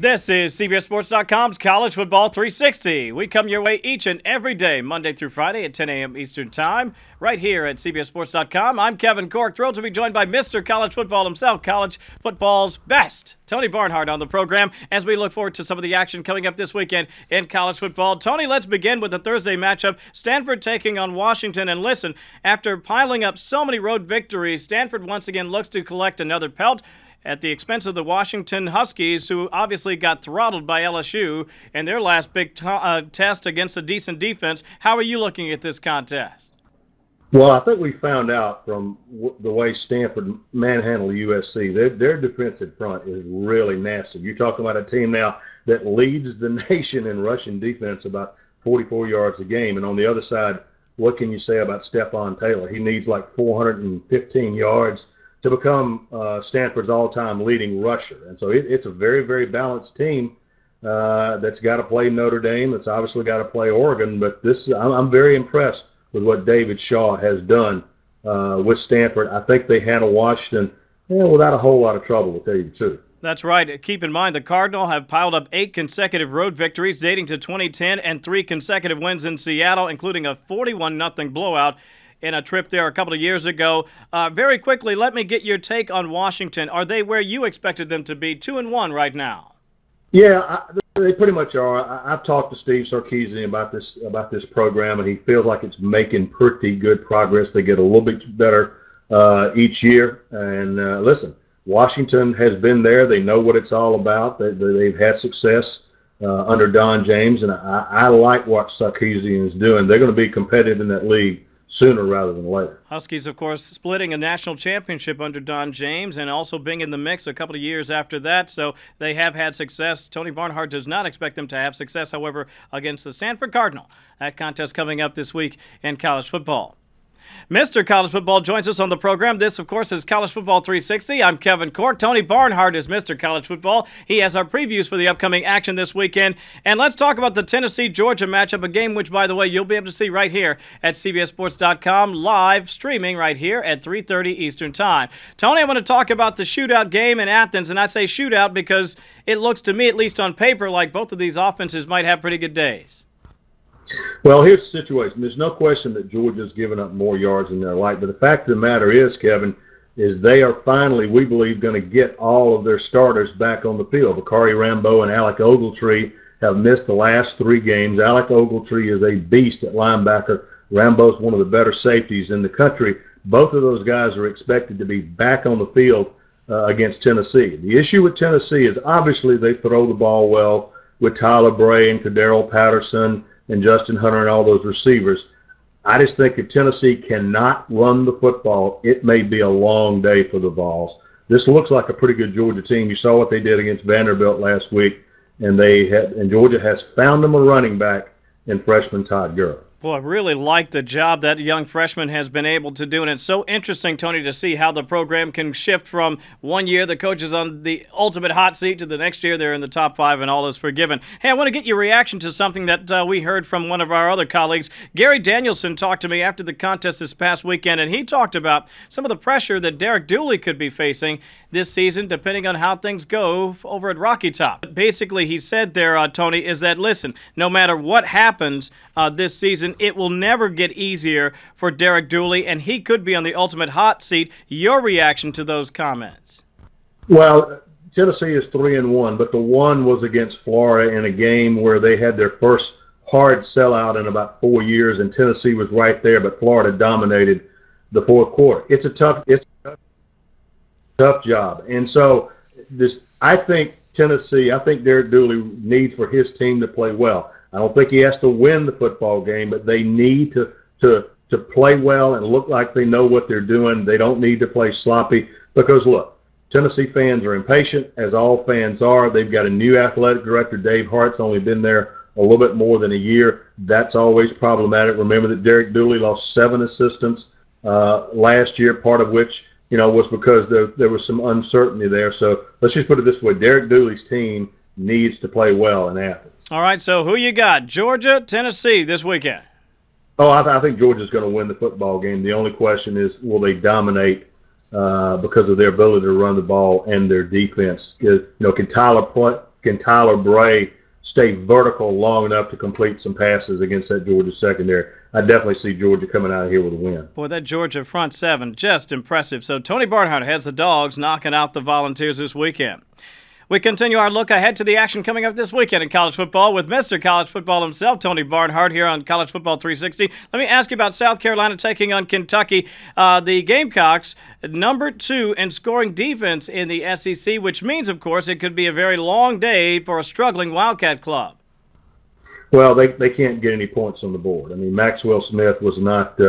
This is CBSSports.com's College Football 360. We come your way each and every day, Monday through Friday at 10 a.m. Eastern Time, right here at CBSSports.com. I'm Kevin Cork, thrilled to be joined by Mr. College Football himself, college football's best, Tony Barnhart, on the program as we look forward to some of the action coming up this weekend in college football. Tony, let's begin with the Thursday matchup. Stanford taking on Washington. And listen, after piling up so many road victories, Stanford once again looks to collect another pelt at the expense of the Washington Huskies, who obviously got throttled by LSU in their last big test against a decent defense. How are you looking at this contest? Well, I think we found out from the way Stanford manhandled USC, their defensive front is really nasty. You're talking about a team now that leads the nation in rushing defense about 44 yards a game. And on the other side, what can you say about Stephon Taylor? He needs like 415 yards to become Stanford's all-time leading rusher. And so it's a very, very balanced team that's got to play Notre Dame. It's obviously got to play Oregon. But I'm very impressed with what David Shaw has done with Stanford. I think they handle Washington without a whole lot of trouble, to tell you the truth. That's right. Keep in mind, the Cardinal have piled up 8 consecutive road victories dating to 2010 and 3 consecutive wins in Seattle, including a 41-0 blowout in a trip there a couple of years ago. Very quickly, let me get your take on Washington. Are they where you expected them to be, 2-1 right now? Yeah, they pretty much are. I've talked to Steve Sarkisian about this program, and he feels like it's making pretty good progress. They get a little bit better each year. And listen, Washington has been there. They know what it's all about. They've had success under Don James, and I like what Sarkisian is doing. They're going to be competitive in that league sooner rather than later. Huskies, of course, splitting a national championship under Don James and also being in the mix a couple of years after that, so they have had success. Tony Barnhart does not expect them to have success, however, against the Stanford Cardinal. That contest coming up this week in college football. Mr. College Football joins us on the program. This, of course, is College Football 360. I'm Kevin Cork. Tony Barnhart is Mr. College Football. He has our previews for the upcoming action this weekend. And let's talk about the Tennessee-Georgia matchup, a game which, by the way, you'll be able to see right here at CBSSports.com, live streaming right here at 3:30 Eastern Time. Tony, I want to talk about the shootout game in Athens, and I say shootout because it looks to me, at least on paper, like both of these offenses might have pretty good days. Well, here's the situation. There's no question that Georgia's given up more yards than they're like. But the fact of the matter is, Kevin, is they are finally, we believe, going to get all of their starters back on the field. Bakari Rambo and Alec Ogletree have missed the last 3 games. Alec Ogletree is a beast at linebacker. Rambo's one of the better safeties in the country. Both of those guys are expected to be back on the field against Tennessee. The issue with Tennessee is obviously they throw the ball well with Tyler Bray and Cordero Patterson and Justin Hunter and all those receivers. I just think if Tennessee cannot run the football, it may be a long day for the Vols. This looks like a pretty good Georgia team. You saw what they did against Vanderbilt last week, and Georgia has found them a running back in freshman Todd Gurley. Boy, I really like the job that young freshman has been able to do, and it's so interesting, Tony, to see how the program can shift from one year the coach is on the ultimate hot seat to the next year they're in the top 5 and all is forgiven. Hey, I want to get your reaction to something that we heard from one of our other colleagues. Gary Danielson talked to me after the contest this past weekend, and he talked about some of the pressure that Derek Dooley could be facing this season, depending on how things go over at Rocky Top. Basically, he said there, Tony, is that, listen, no matter what happens this season, it will never get easier for Derek Dooley, and he could be on the ultimate hot seat. Your reaction to those comments? Well, Tennessee is 3-1, but the one was against Florida in a game where they had their first hard sellout in about 4 years, and Tennessee was right there, but Florida dominated the fourth quarter. It's a tough job. And so I think Derek Dooley needs for his team to play well. I don't think he has to win the football game, but they need to play well and look like they know what they're doing. They don't need to play sloppy because, look, Tennessee fans are impatient, as all fans are. They've got a new athletic director. Dave Hart's only been there a little bit more than a year. That's always problematic. Remember that Derek Dooley lost 7 assistants last year, part of which was because there was some uncertainty there. So let's just put it this way. Derek Dooley's team needs to play well in Athens. All right, so who you got? Georgia, Tennessee this weekend? Oh, I think Georgia's going to win the football game. The only question is, will they dominate because of their ability to run the ball and their defense? Can Tyler can Tyler Bray stay vertical long enough to complete some passes against that Georgia secondary. I definitely see Georgia coming out of here with a win. Boy, that Georgia front seven, just impressive. So Tony Barnhart has the Dogs knocking out the Volunteers this weekend. We continue our look ahead to the action coming up this weekend in college football with Mr. College Football himself, Tony Barnhart, here on College Football 360. Let me ask you about South Carolina taking on Kentucky. The Gamecocks, number 2 in scoring defense in the SEC, which means, of course, it could be a very long day for a struggling Wildcat club. Well, they can't get any points on the board. I mean, Maxwell Smith was not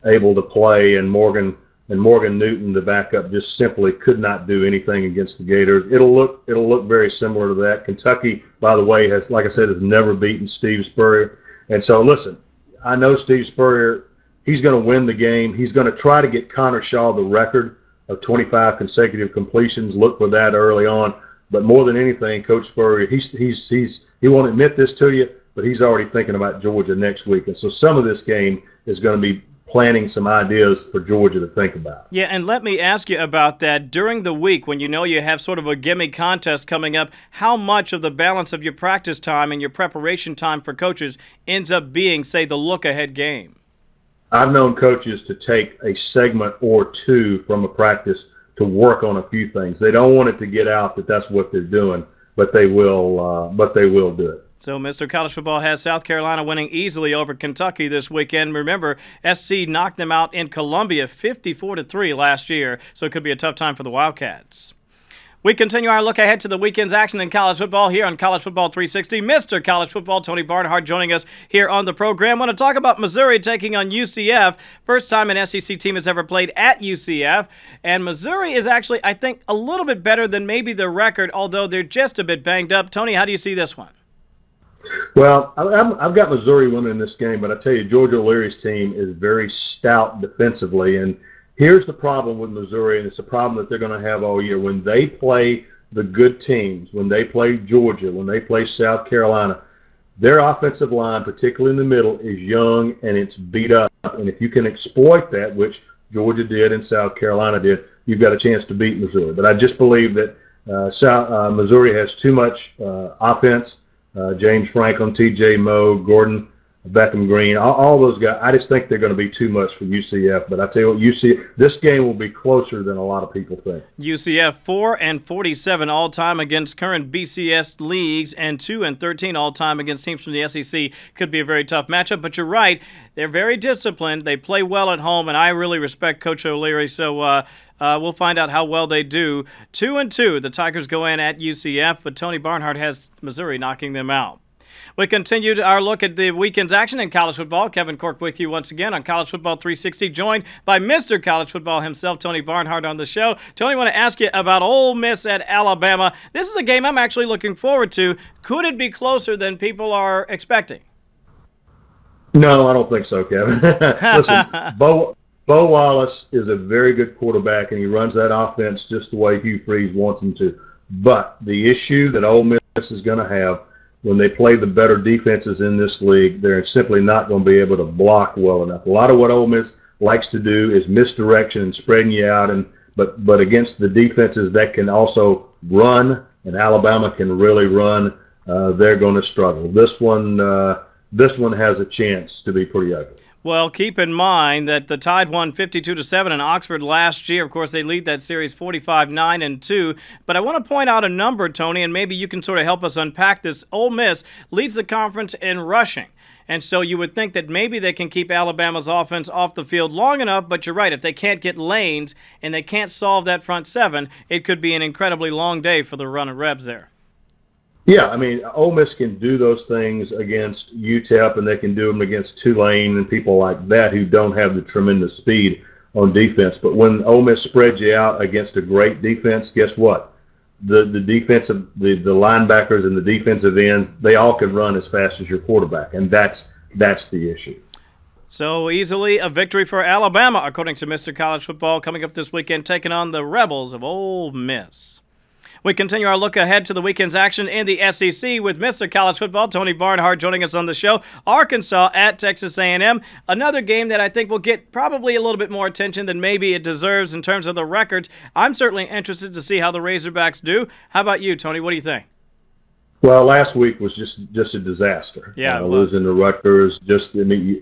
able to play, and Morgan Newton, the backup, just simply could not do anything against the Gators. It'll look very similar to that. Kentucky, by the way, has, like I said, has never beaten Steve Spurrier. And so, listen, I know Steve Spurrier, he's going to win the game. He's going to try to get Connor Shaw the record of 25 consecutive completions. Look for that early on. But more than anything, Coach Spurrier, he won't admit this to you, but he's already thinking about Georgia next week. And so some of this game is going to be planning some ideas for Georgia to think about. Yeah, and let me ask you about that. During the week, when you know you have sort of a gimme contest coming up, how much of the balance of your practice time and your preparation time for coaches ends up being, say, the look-ahead game? I've known coaches to take a segment or two from a practice to work on a few things. They don't want it to get out that that's what they're doing, but they will do it. So Mr. College Football has South Carolina winning easily over Kentucky this weekend. Remember, SC knocked them out in Columbia 54-3 last year, so it could be a tough time for the Wildcats. We continue our look ahead to the weekend's action in college football here on College Football 360. Mr. College Football, Tony Barnhart, joining us here on the program. I want to talk about Missouri taking on UCF. First time an SEC team has ever played at UCF. And Missouri is actually, I think, a little bit better than maybe the record, although they're just a bit banged up. Tony, how do you see this one? Well, I've got Missouri winning this game, but I tell you, George O'Leary's team is very stout defensively. And here's the problem with Missouri, and it's a problem that they're going to have all year. When they play the good teams, when they play Georgia, when they play South Carolina, their offensive line, particularly in the middle, is young and it's beat up. And if you can exploit that, which Georgia did and South Carolina did, you've got a chance to beat Missouri. But I just believe that Missouri has too much offense. James Franklin, T.J. Moe, Gordon, Beckham Green, all those guys. I just think they're going to be too much for UCF. But I tell you what, this game will be closer than a lot of people think. UCF 4-47 all-time against current BCS leagues and 2-13 all-time against teams from the SEC. Could be a very tough matchup. But you're right, they're very disciplined. They play well at home, and I really respect Coach O'Leary. So we'll find out how well they do. 2-2, the Tigers go in at UCF, but Tony Barnhart has Missouri knocking them out. We continue our look at the weekend's action in college football. Kevin Cork with you once again on College Football 360, joined by Mr. College Football himself, Tony Barnhart, on the show. Tony, I want to ask you about Ole Miss at Alabama. This is a game I'm actually looking forward to. Could it be closer than people are expecting? No, I don't think so, Kevin. Listen, Bo Wallace is a very good quarterback, and he runs that offense just the way Hugh Freeze wants him to. But the issue that Ole Miss is going to have when they play the better defenses in this league, they're simply not going to be able to block well enough. A lot of what Ole Miss likes to do is misdirection and spreading you out, but against the defenses that can also run, and Alabama can really run, they're going to struggle. This one has a chance to be pretty ugly. Well, keep in mind that the Tide won 52-7 in Oxford last year. Of course, they lead that series 45-9-2. But I want to point out a number, Tony, and maybe you can sort of help us unpack this. Ole Miss leads the conference in rushing. And so you would think that maybe they can keep Alabama's offense off the field long enough, but you're right. If they can't get lanes and they can't solve that front seven, it could be an incredibly long day for the run of Rebs there. Yeah, I mean, Ole Miss can do those things against UTEP, and they can do them against Tulane and people like that who don't have the tremendous speed on defense. But when Ole Miss spreads you out against a great defense, guess what? The linebackers and the defensive ends, they all can run as fast as your quarterback, and that's the issue. So easily a victory for Alabama, according to Mr. College Football, coming up this weekend, taking on the Rebels of Ole Miss. We continue our look ahead to the weekend's action in the SEC with Mr. College Football, Tony Barnhart, joining us on the show. Arkansas at Texas A&M, another game that I think will get probably a little bit more attention than maybe it deserves in terms of the records. I'm certainly interested to see how the Razorbacks do. How about you, Tony? What do you think? Well, last week was just a disaster. Yeah, losing to Rutgers.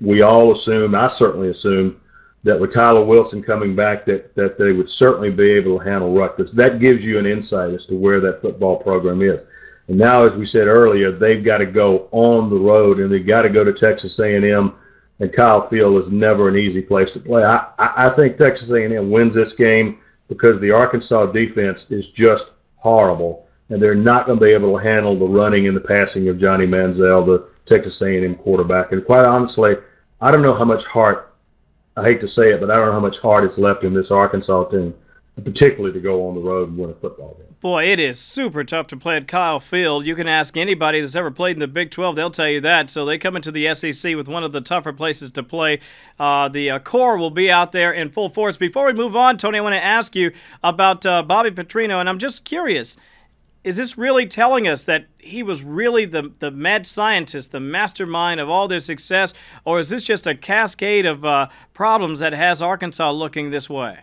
We all assumed, I certainly assumed, that with Tyler Wilson coming back, that they would certainly be able to handle Rutgers. That gives you an insight as to where that football program is. And now, as we said earlier, they've got to go on the road, and they've got to go to Texas A&M. And Kyle Field is never an easy place to play. I think Texas A&M wins this game because the Arkansas defense is just horrible, and they're not going to be able to handle the running and the passing of Johnny Manziel, the Texas A&M quarterback. And quite honestly, I don't know how much heart, I hate to say it, but I don't know how much heart is left in this Arkansas team, particularly to go on the road and win a football game. Boy, it is super tough to play at Kyle Field. You can ask anybody that's ever played in the Big 12, they'll tell you that. So they come into the SEC with one of the tougher places to play. The core will be out there in full force. Before we move on, Tony, I want to ask you about Bobby Petrino, and I'm just curious. Is this really telling us that he was really the mad scientist, the mastermind of all their success, or is this just a cascade of problems that has Arkansas looking this way?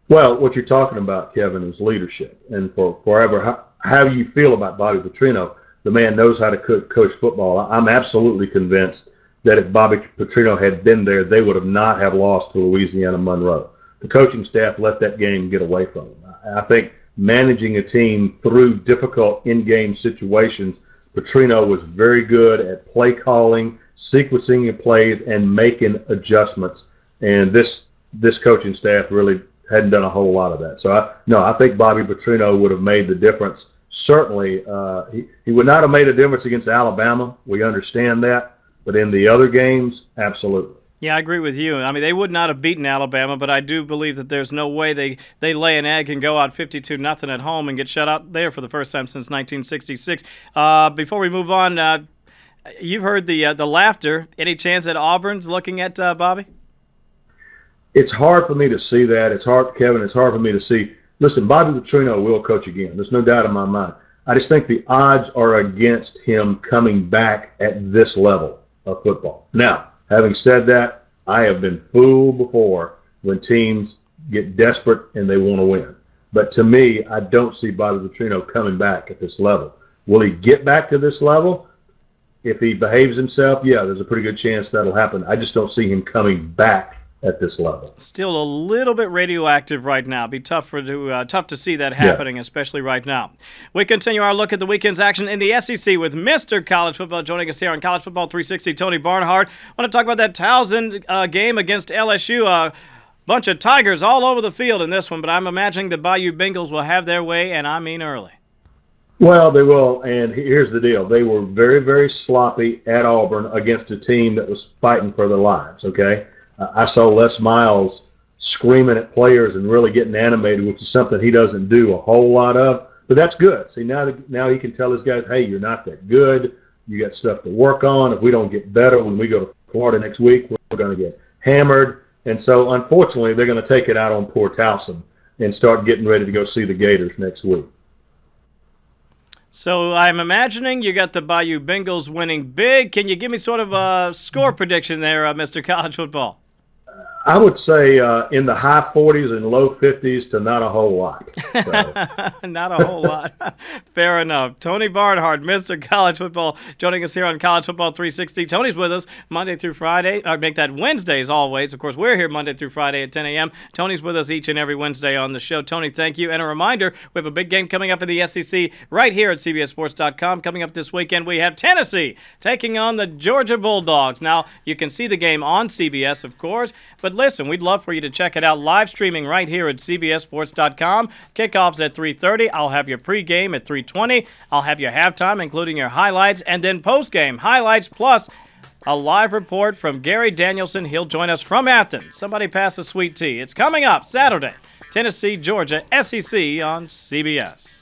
Well, what you're talking about, Kevin, is leadership. And for forever, how you feel about Bobby Petrino, the man knows how to coach football. I'm absolutely convinced that if Bobby Petrino had been there, they would have not have lost to Louisiana Monroe. The coaching staff let that game get away from them. I think managing a team through difficult in-game situations, Petrino was very good at play calling, sequencing your plays, and making adjustments. And this coaching staff really hadn't done a whole lot of that. So, I think Bobby Petrino would have made the difference. Certainly, he would not have made a difference against Alabama. We understand that. But in the other games, absolutely. Yeah, I agree with you. I mean, they would not have beaten Alabama, but I do believe that there's no way they lay an egg and go out 52-0 at home and get shut out there for the first time since 1966. Before we move on, you've heard the laughter. Any chance that Auburn's looking at Bobby? It's hard for me to see that. It's hard, Kevin. It's hard for me to see. Listen, Bobby Petrino will coach again. There's no doubt in my mind. I just think the odds are against him coming back at this level of football. Now, having said that, I have been fooled before when teams get desperate and they want to win. But to me, I don't see Bobby Petrino coming back at this level. Will he get back to this level? If he behaves himself, yeah, there's a pretty good chance that'll happen. I just don't see him coming back at this level. Still a little bit radioactive right now. Be tough to see that happening, especially right now. We continue our look at the weekend's action in the SEC with Mr. College Football joining us here on College Football 360, Tony Barnhart. I want to talk about that Towson game against LSU. A bunch of Tigers all over the field in this one, but I'm imagining the Bayou Bengals will have their way, and I mean early. Well, they will, and here's the deal. They were very, very sloppy at Auburn against a team that was fighting for their lives, okay? I saw Les Miles screaming at players and really getting animated, which is something he doesn't do a whole lot of. But that's good. See, now he can tell his guys, hey, you're not that good. You got stuff to work on. If we don't get better when we go to Florida next week, we're going to get hammered. And so, unfortunately, they're going to take it out on poor Towson and start getting ready to go see the Gators next week. So I'm imagining you got the Bayou Bengals winning big. Can you give me sort of a score prediction there, Mr. College Football? I would say in the high 40s and low 50s to not a whole lot. So. Not a whole lot. Fair enough. Tony Barnhart, Mr. College Football, joining us here on College Football 360. Tony's with us Monday through Friday. I make that Wednesdays always. Of course, we're here Monday through Friday at 10 a.m. Tony's with us each and every Wednesday on the show. Tony, thank you. And a reminder, we have a big game coming up in the SEC right here at CBSSports.com. Coming up this weekend, we have Tennessee taking on the Georgia Bulldogs. Now, you can see the game on CBS, of course, but listen, we'd love for you to check it out live streaming right here at CBSSports.com. Kickoffs at 3:30. I'll have your pregame at 3:20. I'll have your halftime, including your highlights, and then postgame highlights plus a live report from Gary Danielson. He'll join us from Athens. Somebody pass the sweet tea. It's coming up Saturday, Tennessee, Georgia, SEC on CBS.